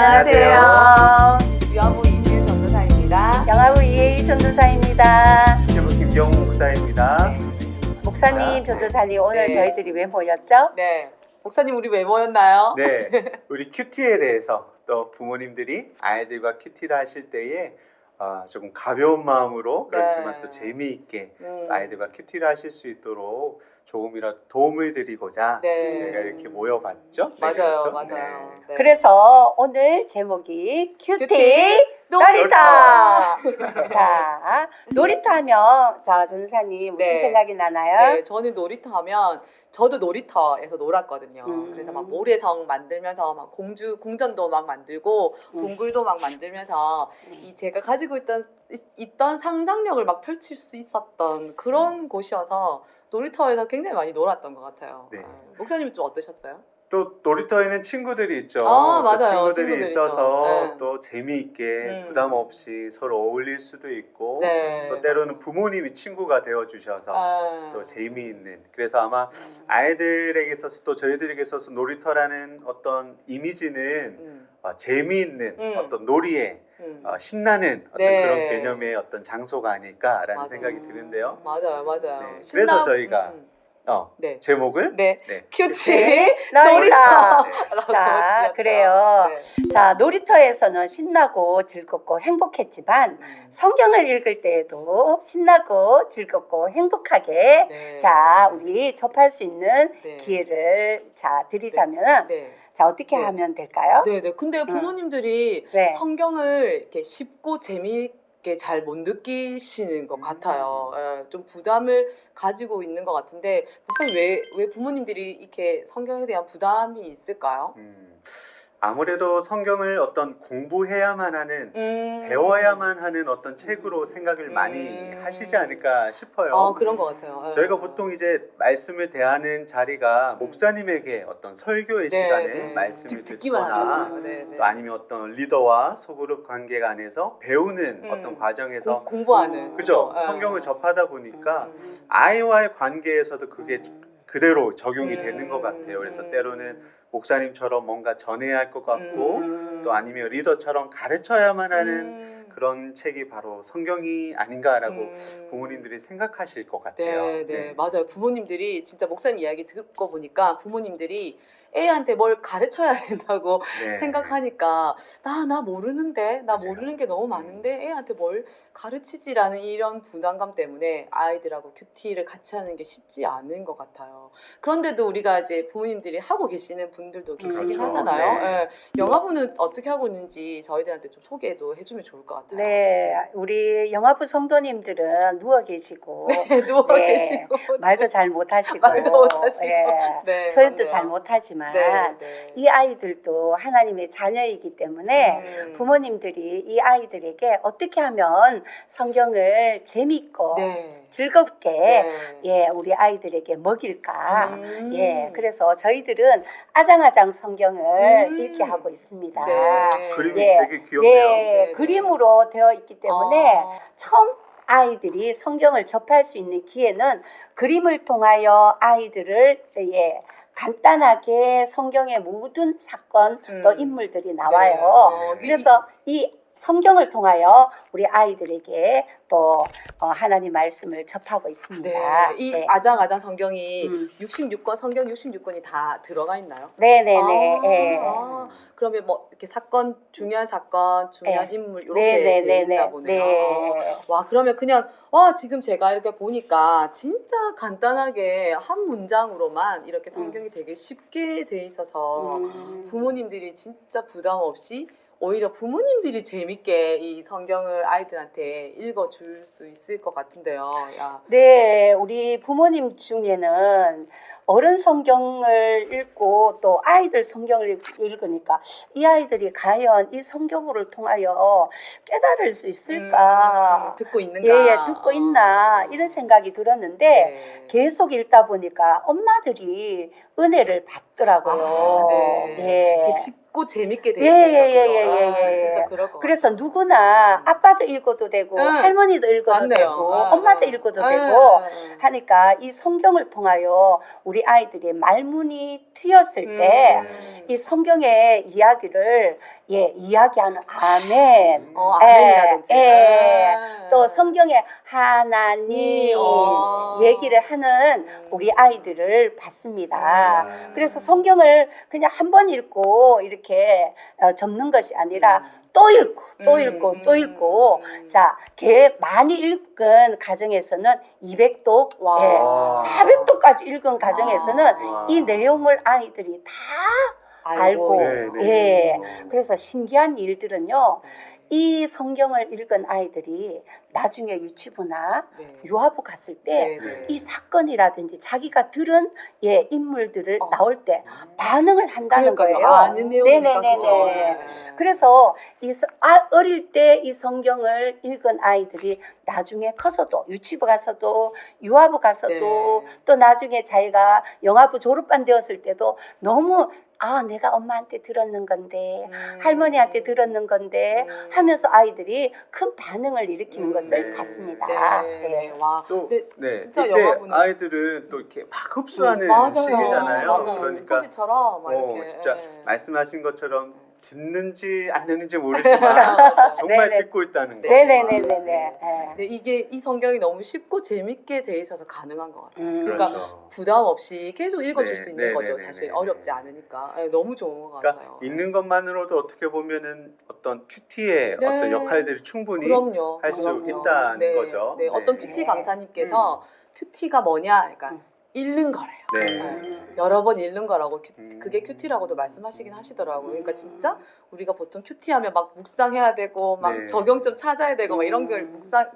안녕하세요. 유아부 이지은 전도사입니다. 영아부 이혜희 전도사입니다. 유튜브 김경우 목사입니다. 목사님, 전도사님, 오늘 네. 저희들이 왜 모였죠? 네. 목사님 우리 왜 모였나요? 네, 우리 큐티에 대해서 또 부모님들이 아이들과 큐티를 하실 때에 조금 가벼운 마음으로 그렇지만 네. 또 재미있게 또 아이들과 큐티를 하실 수 있도록 조금이라도 도움을 드리고자 네. 저희가 이렇게 모여봤죠. 네, 맞아요, 그렇죠? 맞아요. 네. 네. 그래서 오늘 제목이 큐티 놀이터! 자, 놀이터 하면, 자, 전도사님 무슨 네. 생각이 나나요? 네, 저는 놀이터 하면 저도 놀이터에서 놀았거든요. 그래서 막 모래성 만들면서 막 궁전도 막 만들고 동굴도 막 만들면서 이 제가 가지고 있던 상상력을 막 펼칠 수 있었던 그런 곳이어서 놀이터에서 굉장히 많이 놀았던 것 같아요. 네. 목사님은 좀 어떠셨어요? 또 놀이터에는 친구들이 있죠. 아, 또 맞아요. 친구들이 친구들 있어서 있죠. 네. 또 재미있게 부담 없이 서로 어울릴 수도 있고 네, 또 때로는 맞아요. 부모님이 친구가 되어 주셔서 아. 또 재미있는, 그래서 아마 아이들에게 있어서 또 저희들에게 있어서 놀이터라는 어떤 이미지는 재미있는 어떤 놀이에 신나는 어떤 네. 그런 개념의 어떤 장소가 아닐까라는 맞아요. 생각이 드는데요. 맞아요. 네, 그래서 저희가 네. 제목을 네. 네, 큐티 놀이터! 놀이터라고 자, 지었죠. 그래요. 네. 자, 놀이터에서는 신나고 즐겁고 행복했지만 성경을 읽을 때에도 신나고 즐겁고 행복하게 네. 자, 우리 접할 수 있는 네. 기회를 자, 드리자면 네. 자, 어떻게 네. 하면 될까요? 네, 네. 근데 부모님들이 네. 성경을 이렇게 쉽고 재미있게 잘 못 느끼시는 것 같아요. 예, 좀 부담을 가지고 있는 것 같은데, 목사님 왜 부모님들이 이렇게 성경에 대한 부담이 있을까요? 아무래도 성경을 어떤 공부해야만 하는 배워야만 하는 어떤 책으로 생각을 많이 하시지 않을까 싶어요. 아, 그런 것 같아요. 예. 저희가 보통 이제 말씀을 대하는 자리가 목사님에게 어떤 설교의 시간에 말씀을 듣기만 듣거나 하잖아요. 네, 네. 또 아니면 어떤 리더와 소그룹 관계가 안에서 배우는 어떤 과정에서 공부하는 그죠? 예. 성경을 접하다 보니까 아이와의 관계에서도 그게 그대로 적용이 되는 것 같아요. 그래서 때로는 목사님처럼 뭔가 전해야 할 것 같고 또 아니면 리더처럼 가르쳐야만 하는 그런 책이 바로 성경이 아닌가라고 부모님들이 생각하실 것 같아요. 네, 네, 맞아요. 부모님들이 진짜 목사님 이야기 듣고 보니까 부모님들이 애한테 뭘 가르쳐야 된다고 네. 생각하니까 나 모르는데 나 맞아요. 모르는 게 너무 많은데 애한테 뭘 가르치지라는 이런 부담감 때문에 아이들하고 큐티를 같이 하는 게 쉽지 않은 것 같아요. 그런데도 우리가 이제 부모님들이 하고 계시는 분들도 계시긴 그렇죠. 하잖아요. 네. 예, 영화부는 어떻게 하고 있는지 저희들한테 좀 소개도 해주면 좋을 것 같아요. 네, 우리 영화부 성도님들은 누워 계시고 네, 누워 네, 계시고 말도 잘 못하시고 말도 못하시고. 예, 네, 표현도 맞네요. 잘 못하지만 네, 네. 이 아이들도 하나님의 자녀이기 때문에 부모님들이 이 아이들에게 어떻게 하면 성경을 재밌고 네. 즐겁게 네. 예, 우리 아이들에게 먹일까. 예, 그래서 저희들은 아장아장 성경을 읽게 하고 있습니다. 네. 그림이 예, 되게 귀엽네요. 예, 네, 그림으로 되어 있기 때문에 아, 처음 아이들이 성경을 접할 수 있는 기회는 그림을 통하여 아이들을 예, 간단하게 성경의 모든 사건 또 인물들이 나와요. 네. 그래서 이 성경을 통하여 우리 아이들에게 또 하나님 말씀을 접하고 있습니다. 네. 이 네. 아장아장 성경이 66권 성경 66권이 다 들어가 있나요? 네네네. 아, 예. 아, 그러면 뭐 이렇게 중요한 사건, 중요한 네. 인물 이렇게 돼 있나 보네요. 네. 와, 그러면 그냥 지금 제가 이렇게 보니까 진짜 간단하게 한 문장으로만 이렇게 성경이 되게 쉽게 돼 있어서 부모님들이 진짜 부담 없이 오히려 부모님들이 재밌게 이 성경을 아이들한테 읽어줄 수 있을 것 같은데요. 야. 네, 우리 부모님 중에는 어른 성경을 읽고 또 아이들 성경을 읽으니까 이 아이들이 과연 이 성경을 통하여 깨달을 수 있을까? 듣고 있는가? 예, 듣고 있나? 이런 생각이 들었는데 네. 계속 읽다 보니까 엄마들이 은혜를 받더라고요. 아, 네. 예. 이렇게 쉽고 쉽고 재밌게 돼 예, 있으니까 예, 그죠? 예, 예, 예. 진짜 그럴 것 그래서 같아요. 누구나 아빠도 읽어도 되고 응. 할머니도 읽어도 맞네요. 되고 엄마도 읽어도 되고 하니까 이 성경을 통하여 우리 아이들이 말문이 트였을 때 이 성경의 이야기를 이야기하는 아멘. 아멘이라든지 또 성경의 하나님 얘기를 하는 우리 아이들을 봤습니다. 그래서 성경을 그냥 한 번 읽고 이렇게 접는 것이 아니라 또 읽고 또 읽고 또 읽고 자, 걔 많이 읽은 가정에서는 200독, 400독까지 읽은 가정에서는 이 내용을 아이들이 다 알고 그래서 신기한 일들은요. 이 성경을 읽은 아이들이 나중에 유치부나 유아부 갔을 때 이 사건이라든지 자기가 들은 인물들을 나올 때 반응을 한다는 거예요. 아는 내용이니까 그죠. 그래서 어릴 때 이 성경을 읽은 아이들이 나중에 커서도 유치부 가서도 유아부 가서도 또 나중에 자기가 영아부 졸업반 되었을 때도 너무 내가 엄마한테 들었는 건데 할머니한테 들었는 건데 하면서 아이들이 큰 반응을 일으키는 것을 봤습니다. 와, 또 진짜 이때 영화보는 아이들은 또 이렇게 막 흡수하는 시기잖아요. 맞아요. 그러니까 스포지처럼 막 이렇게 진짜 말씀하신 것처럼 듣는지 안 듣는지 모르지만 정말 듣고 있다는 거. 네네네네. 이게 이 성경이 너무 쉽고 재밌게 돼 있어서 가능한 것 같아요. 그러니까 그렇죠. 부담 없이 계속 읽어줄 수 있는 거죠. 네네네네. 사실 어렵지 않으니까 너무 좋은 것 그러니까 같아요. 읽는 것만으로도 어떻게 보면은 어떤 큐티의 어떤 역할들이 충분히 할 수 있다는 거죠. 어떤 큐티 강사님께서 큐티가 뭐냐, 그러니까 읽는 거래요. 여러 번 읽는 거라고 그게 큐티라고도 말씀하시긴 하시더라고요. 그러니까 진짜 우리가 보통 큐티하면 막 묵상해야 되고 막 적용점 찾아야 되고 막 이런 걸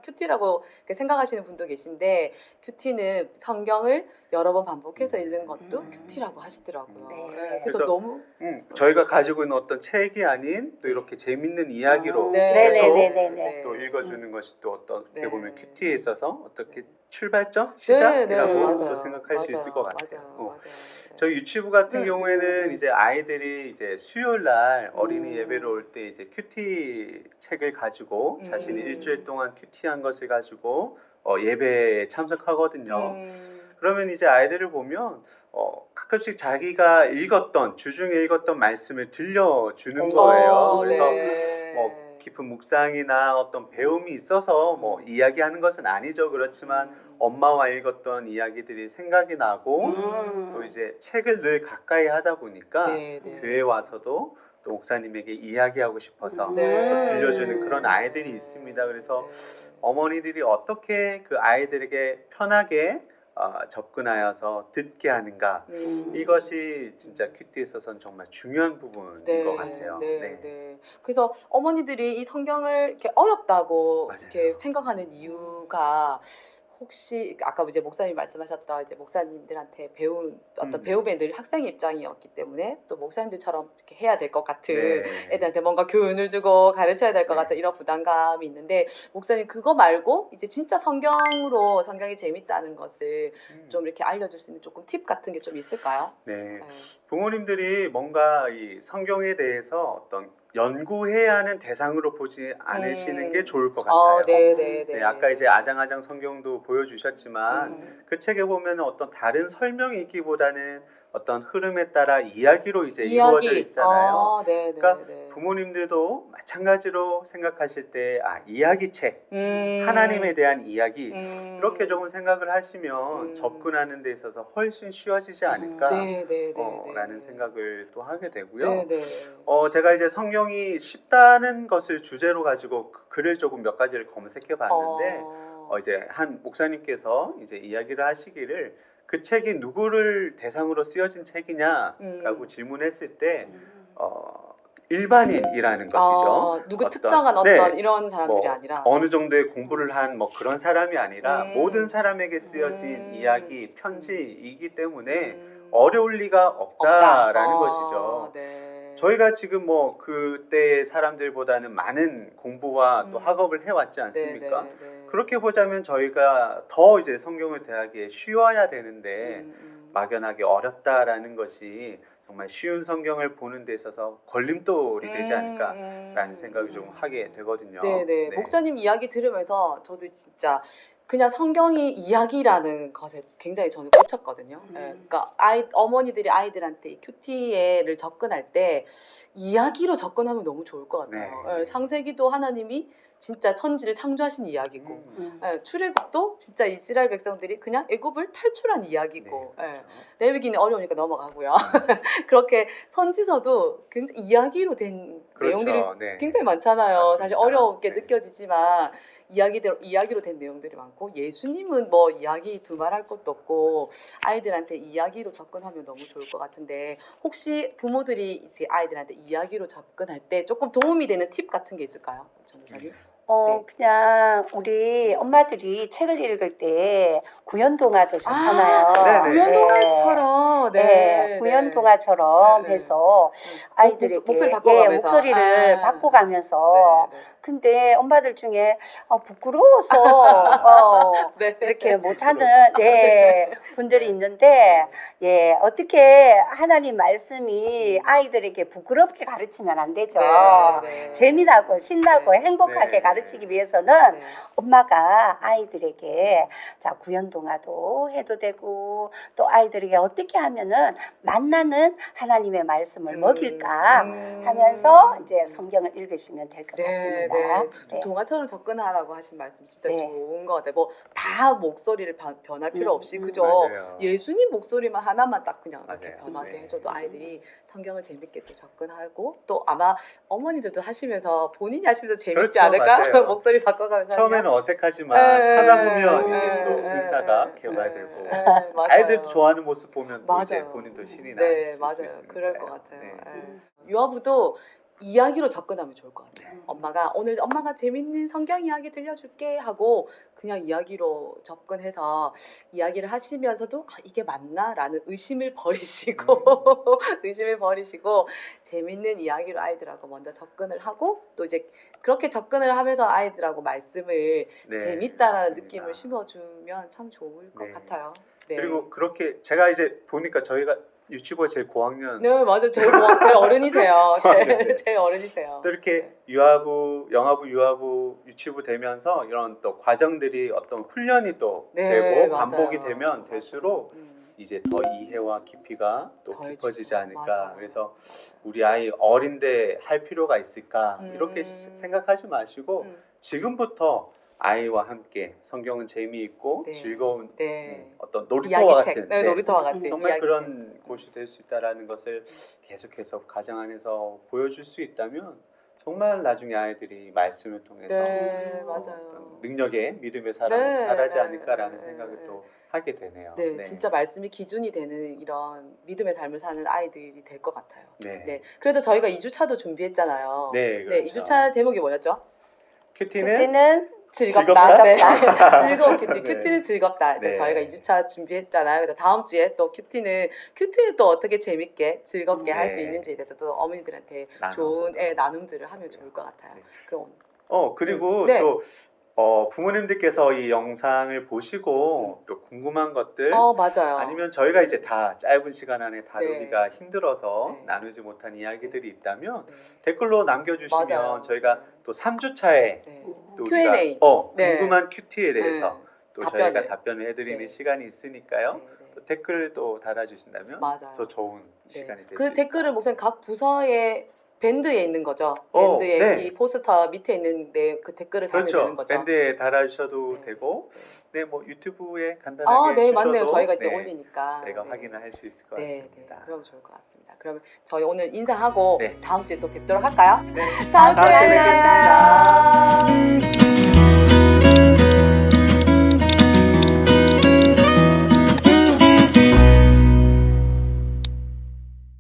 큐티라고 생각하시는 분도 계신데 큐티는 성경을 여러 번 반복해서 읽는 것도 큐티라고 하시더라고요. 그래서 너무 저희가 가지고 있는 어떤 책이 아닌 또 이렇게 재밌는 이야기로 계속 또 읽어주는 것이 또 어떻게 보면 큐티에 있어서 어떻게 출발점? 시작이라고 또 생각할 수 있을 것 같아요. 저희 유치부 같은 경우에는 이제 아이들이 이제 수요일 날 어린이 예배로 올 때 이제 큐티 책을 가지고 자신이 일주일 동안 큐티한 것을 가지고 예배에 참석하거든요. 그러면 이제 아이들을 보면 가끔씩 자기가 읽었던 주중에 읽었던 말씀을 들려주는 거예요. 그래서 뭐 깊은 묵상이나 어떤 배움이 있어서 뭐 이야기하는 것은 아니죠. 그렇지만 엄마와 읽었던 이야기들이 생각이 나고 또 이제 책을 늘 가까이 하다 보니까 교회 와서도 또 목사님에게 이야기하고 싶어서 또 들려주는 그런 아이들이 있습니다. 그래서 어머니들이 어떻게 그 아이들에게 편하게 접근하여서 듣게 하는가 이것이 진짜 큐티에 있어서는 정말 중요한 부분인 것 같아요. 그래서 어머니들이 이 성경을 이렇게 어렵다고 이렇게 생각하는 이유가 혹시 아까 이제 목사님 말씀하셨던 이제 목사님들한테 배운 어떤 배움의 늘 학생 입장이었기 때문에 또 목사님들처럼 이렇게 해야 될 것 같은 애들한테 뭔가 교훈을 주고 가르쳐야 될 것 같은 이런 부담감이 있는데 목사님 그거 말고 이제 진짜 성경으로 성경이 재밌다는 것을 좀 이렇게 알려줄 수 있는 조금 팁 같은 게 좀 있을까요? 부모님들이 뭔가 이 성경에 대해서 어떤 연구해야 하는 대상으로 보지 않으시는 게 좋을 것 같아요. 아까 이제 아장아장 성경도 보여주셨지만 그 책에 보면 어떤 다른 설명이 있기보다는 어떤 흐름에 따라 이야기로 이제 이루어져 있잖아요. 그러니까 부모님들도 마찬가지로 생각하실 때 이야기책, 하나님에 대한 이야기 이렇게 조금 생각을 하시면 접근하는 데 있어서 훨씬 쉬워지지 않을까 라는 생각을 또 하게 되고요. 제가 이제 성경이 쉽다는 것을 주제로 가지고 글을 조금 몇 가지를 검색해 봤는데 이제 한 목사님께서 이제 이야기를 하시기를 그 책이 누구를 대상으로 쓰여진 책이냐라고 질문했을 때 일반인이라는 것이죠. 누구 특정한 어떤 이런 사람들이 아니라 어느 정도의 공부를 한 뭐 그런 사람이 아니라 모든 사람에게 쓰여진 이야기, 편지이기 때문에 어려울 리가 없다라는 것이죠. 저희가 지금 뭐 그때의 사람들보다는 많은 공부와 또 학업을 해왔지 않습니까? 그렇게 보자면 저희가 더 이제 성경을 대하기에 쉬워야 되는데 막연하게 어렵다라는 것이 정말 쉬운 성경을 보는 데 있어서 걸림돌이 되지 않을까라는 생각이 좀 하게 되거든요. 네네. 목사님 이야기 들으면서 저도 진짜 그냥 성경이 이야기라는 것에 굉장히 저는 꽂혔거든요. 예, 그러니까 어머니들이 아이들한테 이 큐티를 접근할 때 이야기로 접근하면 너무 좋을 것 같아요. 네. 예, 창세기도 하나님이 진짜 천지를 창조하신 이야기고 예, 출애굽도 진짜 이스라엘 백성들이 그냥 애굽을 탈출한 이야기고 네, 예, 그렇죠. 레위기는 어려우니까 넘어가고요. 그렇게 선지서도 굉장히 이야기로 된 그렇죠. 내용들이 네. 굉장히 많잖아요. 맞습니다. 사실 어렵게 네. 느껴지지만 이야기로 된 내용들이 많고 예수님은 뭐 이야기 두말할 것도 없고 아이들한테 이야기로 접근하면 너무 좋을 것 같은데 혹시 부모들이 이제 아이들한테 이야기로 접근할 때 조금 도움이 되는 팁 같은 게 있을까요, 전도사님? 네. 그냥 우리 엄마들이 책을 읽을 때 구연동화도 좋잖아요. 네네. 구연동화처럼 네, 구연동화처럼 네, 네. 해서 아이들에게 목소리 바꿔가면서. 목소리를 아. 바꿔가면서 네, 네. 근데 엄마들 중에 부끄러워서 네. 이렇게 못하는 분들이 있는데 어떻게 하나님 말씀이 아이들에게 부끄럽게 가르치면 안 되죠. 네. 재미나고 신나고 네. 행복하게 네. 가르치기 위해서는 네. 엄마가 아이들에게 자 구연동화도 해도 되고 또 아이들에게 어떻게 하면은 만나는 하나님의 말씀을 먹일까 하면서 이제 성경을 읽으시면 될 것 같습니다. 네. 동화처럼 접근하라고 하신 말씀 진짜 네. 좋은 것 같아요. 뭐 다 목소리를 변할 필요 없이 그죠? 맞아요. 예수님 목소리만 하나만 딱 그냥 이렇게 맞아요. 변하게 네. 해줘도 아이들이 성경을 재밌게 또 접근하고 또 아마 어머니들도 하시면서 본인이 하시면서 재밌지 그렇죠, 않을까? 맞아요. 목소리 바꿔가면서 처음에는 하면. 어색하지만 하다 보면 네, 이제 또 네, 은사가 네, 개발되고 네, 맞아요. 아이들 좋아하는 모습 보면 또 이제 맞아요. 본인도 신이 네, 나실 맞아요. 수 있습니다. 그럴 것 같아요. 네. 유아부도 이야기로 접근하면 좋을 것 같아요. 엄마가 오늘 엄마가 재밌는 성경 이야기 들려줄게 하고 그냥 이야기로 접근해서 이야기를 하시면서도 이게 맞나라는 의심을 버리시고 의심을 버리시고 재밌는 이야기로 아이들하고 먼저 접근을 하고 또 이제 그렇게 접근을 하면서 아이들하고 말씀을 네, 재밌다라는 맞습니다. 느낌을 심어주면 참 좋을 것 네. 같아요. 네. 그리고 그렇게 제가 이제 보니까 저희가 유치부가 제일 고학년 네 맞아요. 제일 어른이세요. 네. 제일 어른이세요. 또 이렇게 네. 유아부, 영아부, 유아부, 유치부 되면서 이런 또 과정들이 어떤 훈련이 또 네, 되고 맞아요. 반복이 되면 될수록 맞아요. 이제 더 이해와 깊이가 또 더해지죠. 깊어지지 않을까. 맞아요. 그래서 우리 아이 어린데 할 필요가 있을까 이렇게 음. 생각하지 마시고 지금부터 아이와 함께 성경은 재미있고 네. 즐거운 네. 어떤 놀이터와 이야기책, 같은 네, 놀이터와 같은 정말 이야기책. 그런 곳이 될 수 있다라는 것을 계속해서 가정 안에서 보여줄 수 있다면 정말 나중에 아이들이 말씀을 통해서 네, 어떤 맞아요. 능력의 믿음의 사람으로 네, 자라지 네, 않을까라는 네, 생각을 네. 또 하게 되네요. 네, 진짜 말씀이 기준이 되는 이런 믿음의 삶을 사는 아이들이 될 것 같아요. 네. 네. 그래서 저희가 2주차도 준비했잖아요. 네, 그렇죠. 2주차 제목이 뭐였죠? 큐티는 즐겁다. 네. 즐거운 큐티. 네. 큐티는 즐겁다. 이제 네. 저희가 2주차 준비했잖아요. 그래서 다음 주에 또 큐티는 또 어떻게 재밌게 즐겁게 할 수 네. 있는지에 대해서 또 어머니들한테 나눠보도록. 좋은 나눔들을 하면 좋을 것 같아요. 네. 그럼 그리고 네. 또 부모님들께서 이 영상을 보시고 또 궁금한 것들 맞아요. 아니면 저희가 이제 다 짧은 시간 안에 다루기가 힘들어서 네. 나누지 못한 이야기들이 있다면 네. 댓글로 남겨주시면 맞아요. 저희가 네. 또 3주차에 네. 또 Q&A. 우리가 네. 궁금한 큐티에 대해서 또 답변을. 저희가 답변을 해드리는 네. 시간이 있으니까요. 네, 네. 또 댓글 또 달아주신다면 맞아요. 더 좋은 네. 시간이 될 수 그 있을 댓글을 목사님 각 부서의 밴드에 있는 거죠. 어, 밴드에 네. 이 포스터 밑에 있는데 그 댓글을 달면 되는 그렇죠. 거죠. 밴드에 달아주셔도 네. 되고 네, 뭐 유튜브에 간단하게 네, 주셔도 맞네요. 저희가 이제 네, 올리니까. 저희가 네. 확인을 할 수 있을 것 네, 같습니다. 그럼 좋을 것 같습니다. 그러면 저희 오늘 인사하고 네. 다음 주에 또 뵙도록 할까요? 네. 다음 주에 뵙겠습니다. 뵙겠습니다.